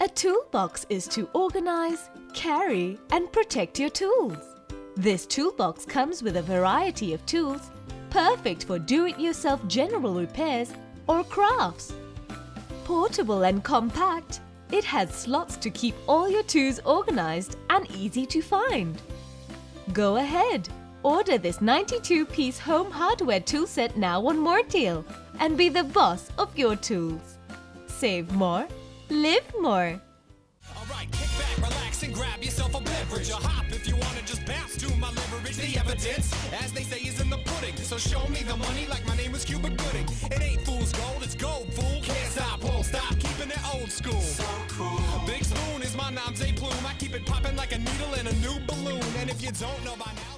A toolbox is to organize, carry, and protect your tools. This toolbox comes with a variety of tools, perfect for do-it-yourself general repairs or crafts. Portable and compact, it has slots to keep all your tools organized and easy to find. Go ahead, order this 92-piece home hardware tool set now on Morteal and be the boss of your tools. Save more, live more. Alright, kick back, relax, and grab yourself a beverage. Or hop if you wanna just bounce to my leverage. The evidence, as they say, is in the pudding. So show me the money like my name is Cuba Gooding. It ain't fool's gold, it's gold, fool. Can't stop, won't stop, keeping it old school. So cool. Big Spoon is my nom's a plume. I keep it popping like a needle in a new balloon. And if you don't know by now...